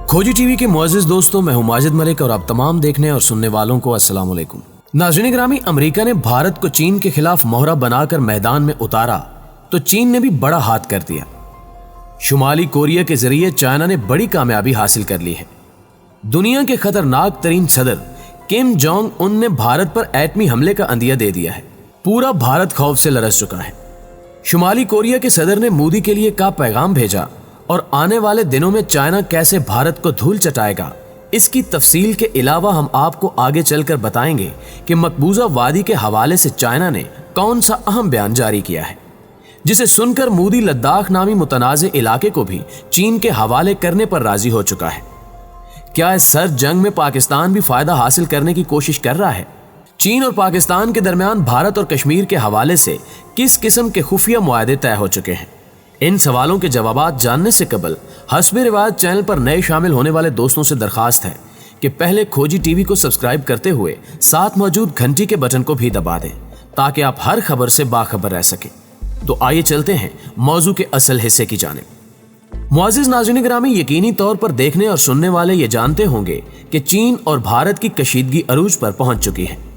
खोजी टीवी के मुअज़्ज़िज़ दोस्तों, मैं हूं माजिद मलिक और आप तमाम देखने और सुनने वालों को अस्सलाम वालेकुम। नाज़रीन ग्रामी, अमेरिका ने भारत को चीन के खिलाफ मोहरा बनाकर मैदान में उतारा तो चीन ने भी बड़ा हाथ कर दिया। शुमाली कोरिया के जरिए चाइना ने बड़ी कामयाबी हासिल कर ली है। दुनिया के खतरनाक तरीन सदर किम जोंग उन ने भारत पर एटमी हमले का अंदिया दे दिया है। पूरा भारत खौफ से लरस चुका है। शुमाली कोरिया के सदर ने मोदी के लिए क्या पैगाम भेजा और आने वाले दिनों में चाइना कैसे भारत को धूल चटाएगा, इसकी तफसील के अलावा हम आपको आगे चलकर बताएंगे कि मकबूजा वादी के हवाले से चाइना ने कौन सा अहम बयान जारी किया है, जिसे सुनकर मोदी लद्दाख नामी मुतनाज़े इलाके को भी चीन के हवाले करने पर राजी हो चुका है। क्या इस सर्द जंग में पाकिस्तान भी फायदा हासिल करने की कोशिश कर रहा है? चीन और पाकिस्तान के दरमियान भारत और कश्मीर के हवाले से किस किस्म के खुफिया मुआहदे तय हो चुके हैं? इन सवालों के जवाबात जानने से कबल हस्बे रिवायत चैनल पर नए शामिल होने वाले दोस्तों से दरखास्त है कि पहले खोजी टीवी को सब्सक्राइब करते हुए साथ मौजूद घंटी के बटन को भी दबा दें ताकि आप हर खबर से बाखबर रह सकें। तो आइए चलते हैं मौजू के असल हिस्से की जानिब। मुअज़्ज़िज़ नाज़रीन ग्रामी, यकीनी तौर पर देखने और सुनने वाले ये जानते होंगे कि चीन और भारत की कशीदगी अरूज पर पहुंच चुकी है।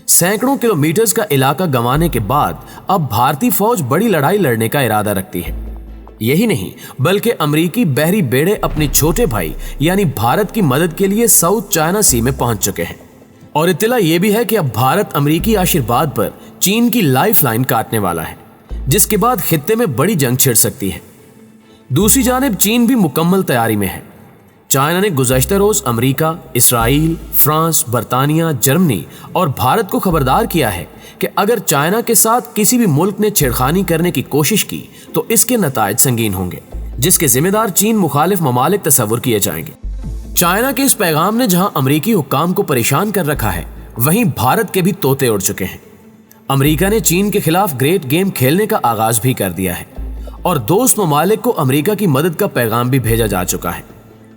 सैकड़ों किलोमीटर्स का इलाका गंवाने के बाद अब भारतीय फौज बड़ी लड़ाई लड़ने का इरादा रखती है। यही नहीं बल्कि अमेरिकी बहरी बेड़े अपने छोटे भाई यानी भारत की मदद के लिए साउथ चाइना सी में पहुंच चुके हैं। और इत्तला यह भी है कि अब भारत अमेरिकी आशीर्वाद पर चीन की लाइफलाइन काटने वाला है, जिसके बाद खित्ते में बड़ी जंग छिड़ सकती है। दूसरी जानिब चीन भी मुकम्मल तैयारी में है। चाइना ने गुज़श्ता रोज अमेरिका, इसराइल, फ्रांस, बरतानिया, जर्मनी और भारत को खबरदार किया है कि अगर चाइना के साथ किसी भी मुल्क ने छेड़खानी करने की कोशिश की तो इसके नतायज संगीन होंगे, जिसके जिम्मेदार चीन मुखालिफ ममालिक तस्वुर किए जाएंगे। चाइना के इस पैगाम ने जहां अमेरिकी हुक्काम को परेशान कर रखा है, वहीं भारत के भी तोते उड़ चुके हैं। अमेरिका ने चीन के खिलाफ ग्रेट गेम खेलने का आगाज भी कर दिया है और दोस्त ममालिक को अमेरिका की मदद का पैगाम भी भेजा जा चुका है,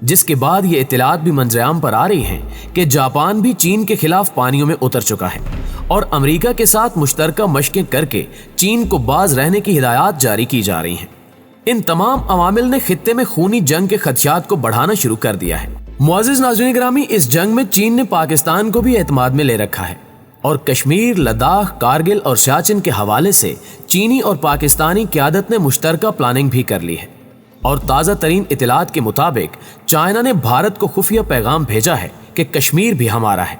जिसके बाद ये इत्तलात भी मंजरेआम पर आ रही हैं कि जापान भी चीन के खिलाफ पानियों में उतर चुका है और अमेरिका के साथ मुश्तरका मशकें करके चीन को बाज रहने की हिदायत जारी की जा रही हैं। इन तमाम अवामिल ने खित्ते में खूनी जंग के खदशात को बढ़ाना शुरू कर दिया है। मुअज़्ज़िज़ नाज़रीन ग्रामी, इस जंग में चीन ने पाकिस्तान को भी एतमाद में ले रखा है और कश्मीर, लद्दाख, कारगिल और सियाचिन के हवाले से चीनी और पाकिस्तानी क़यादत ने मुश्तरका प्लानिंग भी कर ली है। और ताज़ा तरीन इत्तलात के मुताबिक चाइना ने भारत को खुफिया पैगाम भेजा है कि कश्मीर भी हमारा है।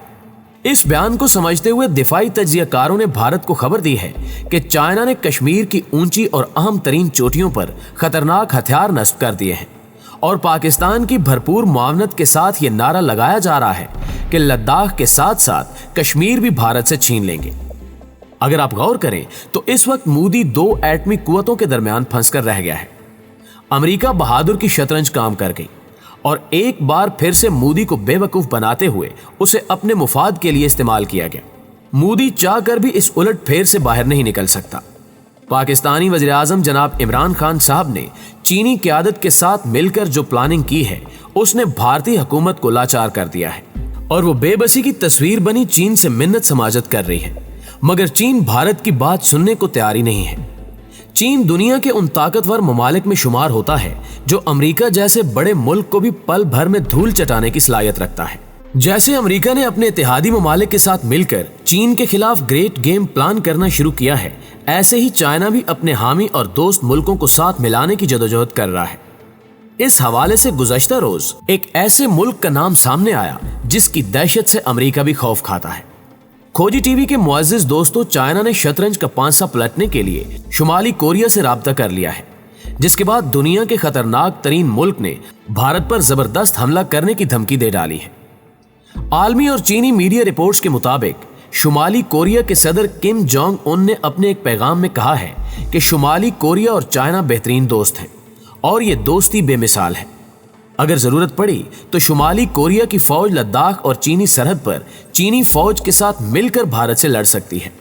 इस बयान को समझते हुए दिफाई तज्जियाकारों ने भारत को खबर दी है कि चाइना ने कश्मीर की ऊंची और अहम तरीन चोटियों पर खतरनाक हथियार नस्ब कर दिए हैं और पाकिस्तान की भरपूर मुआवनत के साथ ये नारा लगाया जा रहा है कि लद्दाख के साथ साथ कश्मीर भी भारत से छीन लेंगे। अगर आप गौर करें तो इस वक्त मोदी दो एटमी कुव्वतों के दरमियान फंसकर रह गया है। अमेरिका बहादुर की शतरंज काम कर गई और एक बार फिर से मोदी को बेवकूफ बनाते हुए उसे अपने मुफाद के लिए इस्तेमाल किया गया। मोदी चाहकर भी इस उलट फेर से बाहर नहीं निकल सकता। पाकिस्तानी वज़ीर आज़म जनाब इमरान खान साहब ने चीनी क़यादत के साथ मिलकर जो प्लानिंग की है, उसने भारतीय हुकूमत को लाचार कर दिया है और वो बेबसी की तस्वीर बनी चीन से मिन्नत समाजत कर रही है। मगर चीन भारत की बात सुनने को तैयार ही नहीं है। चीन दुनिया के उन ताकतवर ममालिक में शुमार होता है जो अमेरिका जैसे बड़े मुल्क को भी पल भर में धूल चटाने की सलाहियत रखता है। जैसे अमेरिका ने अपने इत्तेहादी ममालिक के साथ मिलकर चीन के खिलाफ ग्रेट गेम प्लान करना शुरू किया है, ऐसे ही चाइना भी अपने हामी और दोस्त मुल्कों को साथ मिलाने की जदोजहद कर रहा है। इस हवाले से गुज़श्ता रोज एक ऐसे मुल्क का नाम सामने आया जिसकी दहशत से अमेरिका भी खौफ खाता है। खोजी टीवी के मुअज़्ज़िज़ दोस्तों, चाइना ने शतरंज का पांसा पलटने के लिए शुमाली कोरिया से राब्ता कर लिया है, जिसके बाद दुनिया के खतरनाक तरीन मुल्क ने भारत पर जबरदस्त हमला करने की धमकी दे डाली है। आलमी और चीनी मीडिया रिपोर्ट्स के मुताबिक शुमाली कोरिया के सदर किम जोंग उन ने अपने एक पैगाम में कहा है कि शुमाली कोरिया और चाइना बेहतरीन दोस्त हैं और ये दोस्ती बेमिसाल है। अगर जरूरत पड़ी तो शुमाली कोरिया की फौज लद्दाख और चीनी सरहद पर चीनी फौज के साथ मिलकर भारत से लड़ सकती है।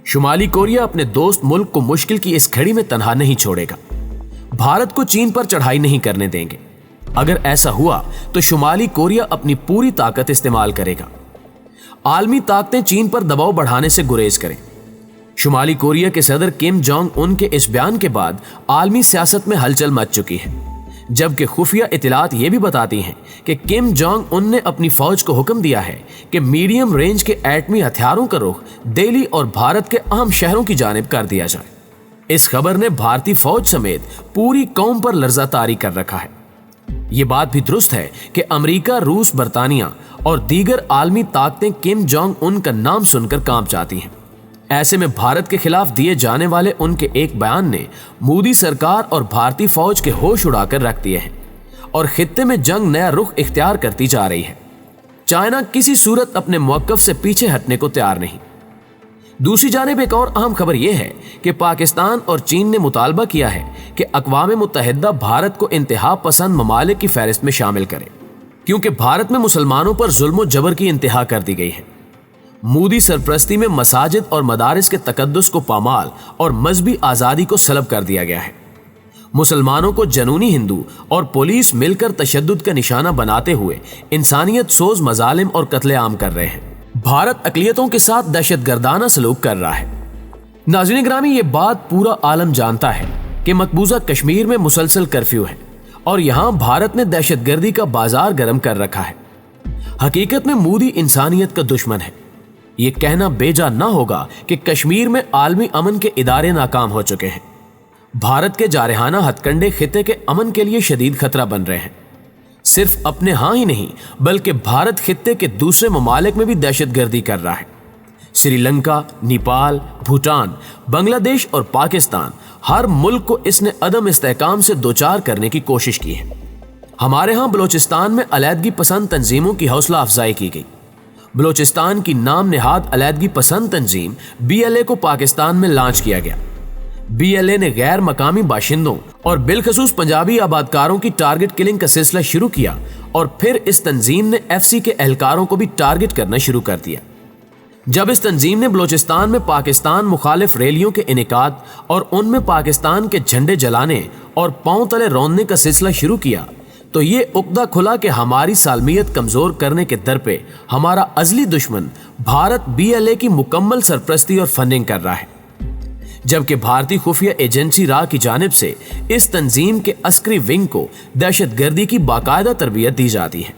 शुमाली कोरिया अपने दोस्त मुल्क को मुश्किल की इस घड़ी में तन्हा नहीं छोड़ेगा। भारत को चीन पर चढ़ाई नहीं करने देंगे। अगर ऐसा हुआ तो शुमाली कोरिया अपनी पूरी ताकत इस्तेमाल करेगा। आलमी ताकतें चीन पर दबाव बढ़ाने से गुरेज करें। शुमाली कोरिया के सदर किम जोंग उन के इस बयान के बाद आलमी सियासत में हलचल मच चुकी है। جبکہ خفیہ اطلاعات یہ بھی بتاتی ہیں کہ کم جونگ ان نے اپنی فوج کو حکم دیا ہے کہ میڈیم رینج کے ایٹمی ہتھیاروں کا رخ دہلی اور بھارت کے اہم شہروں کی جانب کر دیا جائے۔ اس خبر نے بھارتی فوج سمیت پوری قوم پر لرزہ طاری کر رکھا ہے۔ یہ بات بھی درست ہے کہ امریکہ، روس، برطانیہ اور دیگر عالمی طاقتیں کم جونگ ان کا نام سن کر کانپ جاتی ہیں۔ ایسے میں بھارت کے خلاف دیے جانے والے ان کے ایک بیان نے مودی سرکار اور بھارتی فوج کے ہوش اڑا کر رکھ دیے ہیں اور خطے میں جنگ نیا رخ اختیار کرتی جا رہی ہے۔ چائنا کسی صورت اپنے موقف سے پیچھے ہٹنے کو تیار نہیں۔ دوسری جانب ایک اور اہم خبر یہ ہے کہ پاکستان اور چین نے مطالبہ کیا ہے کہ اقوام متحدہ بھارت کو انتہا پسند ممالک کی فہرست میں شامل کرے، کیونکہ بھارت میں مسلمانوں پر ظلم و جبر کی انتہا کر دی گئی ہے۔ مودی سرپرستی میں مساجد اور مدارس کے تقدس کو پامال اور مذہبی آزادی کو سلب کر دیا گیا ہے۔ مسلمانوں کو جنونی ہندو اور پولیس مل کر تشدد کا نشانہ بناتے ہوئے انسانیت سوز مظالم اور قتل عام کر رہے ہیں۔ بھارت اقلیتوں کے ساتھ دہشت گردانہ سلوک کر رہا ہے۔ ناظرین گرامی، یہ بات پورا عالم جانتا ہے کہ مقبوضہ کشمیر میں مسلسل کرفیو ہے اور یہاں بھارت نے دہشت گردی کا بازار گرم کر رکھا ہے۔ حقیقت میں مودی انسانیت کا دشمن ہے۔ یہ کہنا بیجا نہ ہوگا کہ کشمیر میں عالمی امن کے ادارے ناکام ہو چکے ہیں۔ بھارت کے جارحانہ ہتھ کنڈے خطے کے امن کے لیے شدید خطرہ بن رہے ہیں۔ صرف اپنے ہاں ہی نہیں بلکہ بھارت خطے کے دوسرے ممالک میں بھی دہشت گردی کر رہا ہے۔ سری لنکا، نیپال، بھوٹان، بنگلہ دیش اور پاکستان، ہر ملک کو اس نے عدم استحکام سے دوچار کرنے کی کوشش کی ہے۔ ہمارے ہاں بلوچستان میں علیحدگی پسند تنظیموں کی حوصلہ افزائی کی گئی۔ بلوچستان کی نام نہاد علیحدگی پسند تنظیم BLA کو پاکستان میں لانچ کیا گیا۔ BLA نے غیر مقامی باشندوں اور بالخصوص پنجابی آبادکاروں کی ٹارگٹ کلنگ کا سلسلہ شروع کیا اور پھر اس تنظیم نے FC کے اہلکاروں کو بھی ٹارگٹ کرنا شروع کر دیا۔ جب اس تنظیم نے بلوچستان میں پاکستان مخالف ریلیوں کے انعقاد اور ان میں پاکستان کے جھنڈے جلانے اور پاؤں تلے روندنے کا سلسلہ شروع کیا تو یہ عقدہ کھلا کہ ہماری سالمیت کمزور کرنے کے در پہ ہمارا ازلی دشمن بھارت BLA کی مکمل سرپرستی اور فنڈنگ کر رہا ہے، جبکہ بھارتی خفیہ ایجنسی را کی جانب سے اس تنظیم کے عسکری ونگ کو دہشت گردی کی باقاعدہ تربیت دی جاتی ہے۔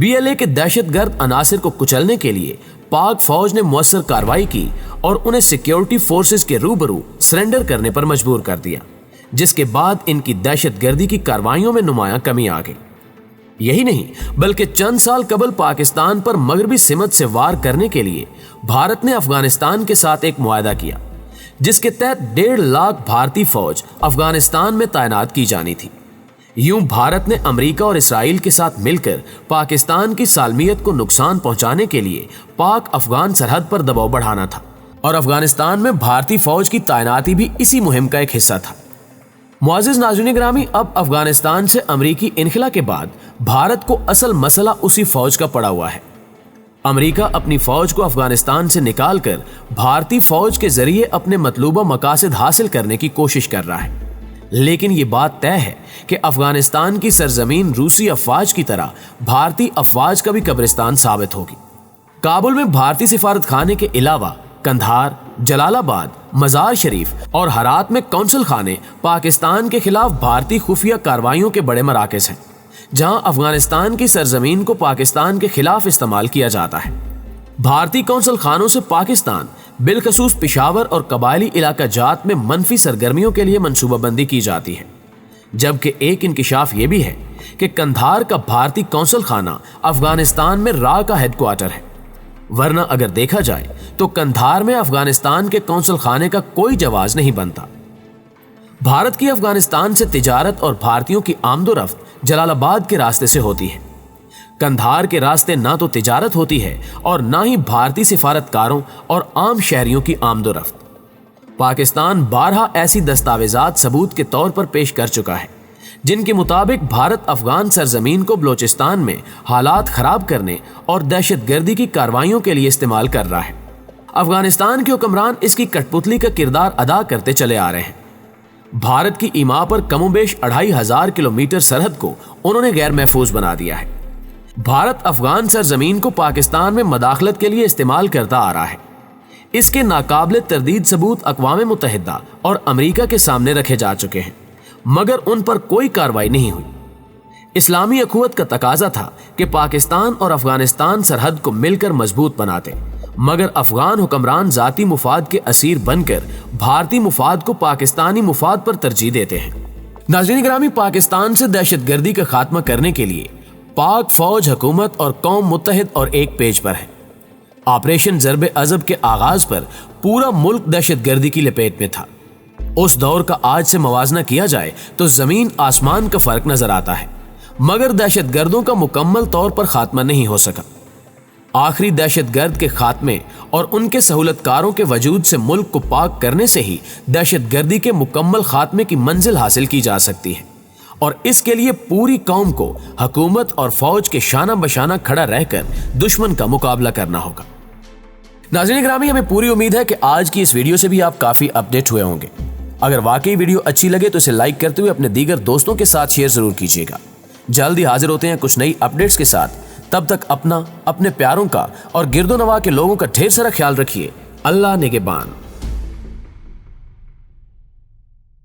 BLA کے دہشت گرد عناصر کو کچلنے کے لیے پاک فوج نے مؤثر کارروائی کی اور انہیں سیکیورٹی فورسز کے روبرو سرنڈر کرنے پر مجبور کر دیا، جس کے بعد ان کی دہشت گردی کی کارروائیوں میں نمایاں کمی آ گئی۔ یہی نہیں بلکہ چند سال قبل پاکستان پر مغربی سمت سے وار کرنے کے لیے بھارت نے افغانستان کے ساتھ ایک معاہدہ کیا، جس کے تحت 1.5 لاکھ بھارتی فوج افغانستان میں تعینات کی جانی تھی۔ یوں بھارت نے امریکہ اور اسرائیل کے ساتھ مل کر پاکستان کی سالمیت کو نقصان پہنچانے کے لیے پاک افغان سرحد پر دباؤ بڑھانا تھا، اور افغانستان میں بھارتی فوج کی تعیناتی بھی اسی مہم کا ایک حصہ تھا۔ معزز ناظرین گرامی، اب افغانستان سے امریکی انخلا کے بعد بھارت کو اصل مسئلہ اسی فوج کا پڑا ہوا ہے۔ امریکہ اپنی فوج کو افغانستان سے نکال کر بھارتی فوج کے ذریعے اپنے مطلوبہ مقاصد حاصل کرنے کی کوشش کر رہا ہے، لیکن یہ بات طے ہے کہ افغانستان کی سرزمین روسی افواج کی طرح بھارتی افواج کا بھی قبرستان ثابت ہوگی۔ کابل میں بھارتی سفارت خانے کے علاوہ قندھار، جلال آباد، مزار شریف اور ہرات میں قونصل خانے پاکستان کے خلاف بھارتی خفیہ کارروائیوں کے بڑے مراکز ہیں، جہاں افغانستان کی سرزمین کو پاکستان کے خلاف استعمال کیا جاتا ہے۔ بھارتی قونصل خانوں سے پاکستان بالخصوص پشاور اور قبائلی علاقہ جات میں منفی سرگرمیوں کے لیے منصوبہ بندی کی جاتی ہے، جبکہ ایک انکشاف یہ بھی ہے کہ قندھار کا بھارتی قونصل خانہ افغانستان میں را کا ہیڈ کوارٹر ہے، ورنہ اگر دیکھا جائے تو قندھار میں افغانستان کے قونصل خانے کا کوئی جواز نہیں بنتا۔ بھارت کی افغانستان سے تجارت اور بھارتیوں کی آمد و رفت جلال آباد کے راستے سے ہوتی ہے۔ قندھار کے راستے نہ تو تجارت ہوتی ہے اور نہ ہی بھارتی سفارتکاروں اور عام شہریوں کی آمد و رفت۔ پاکستان بارہا ایسی دستاویزات ثبوت کے طور پر پیش کر چکا ہے جن کے مطابق بھارت افغان سرزمین کو بلوچستان میں حالات خراب کرنے اور دہشت گردی کی کارروائیوں کے لیے استعمال کر رہا ہے۔ افغانستان کے حکمران اس کی کٹ پتلی کا کردار ادا کرتے چلے آ رہے ہیں۔ بھارت کی ایما پر کم و بیش 2500 کلومیٹر سرحد کو انہوں نے غیر محفوظ بنا دیا ہے۔ بھارت افغان سرزمین کو پاکستان میں مداخلت کے لیے استعمال کرتا آ رہا ہے۔ اس کے ناقابل تردید ثبوت اقوام متحدہ اور امریکہ کے سامنے رکھے جا چکے ہیں۔ मगर उन पर कोई कार्रवाई नहीं हुई। इस्लामी अखुवत का तकाजा था कि पाकिस्तान और अफगानिस्तान सरहद को मिलकर मजबूत बनाते, मगर अफगान हुक्मरान जाती मुफाद के असीर बनकर भारतीय मुफाद को पाकिस्तानी मुफाद पर तरजीह देते हैं। नाज़रीन ग्रामी, पाकिस्तान से दहशतगर्दी का खात्मा करने के लिए पाक फौज, हुकूमत और कौम मुत्तहिद और एक पेज पर है। ऑपरेशन ज़र्ब अज़ब के आगाज पर पूरा मुल्क दहशतगर्दी की लपेट में था। उस दौर का आज से मवाजना किया जाए तो जमीन आसमान का फर्क नजर आता है, मगर दहशतगर्दों का मुकम्मल तौर पर खात्मा नहीं हो सका। आखिरी दहशतगर्द के खात्मे और उनके सहूलतकारों के वजूद से मुल्क को पाक करने से ही दहशतगर्दी के मुकम्मल खात्मे की मंजिल हासिल की जा सकती है, और इसके लिए पूरी कौम को हुकूमत और फौज के शाना बशाना खड़ा रहकर दुश्मन का मुकाबला करना होगा। नाज़रीन ग्रामी, हमें पूरी उम्मीद है कि आज की इस वीडियो से भी आप काफी अपडेट हुए होंगे। अगर वाकई वीडियो अच्छी लगे तो इसे लाइक करते हुए अपने दीगर दोस्तों के साथ शेयर जरूर कीजिएगा। जल्दी हाजिर होते हैं कुछ नई अपडेट्स के साथ। तब तक अपना, अपने प्यारों का और गिरदो नवा के लोगों का ढेर सारा ख्याल रखिए। अल्लाह निगहबान।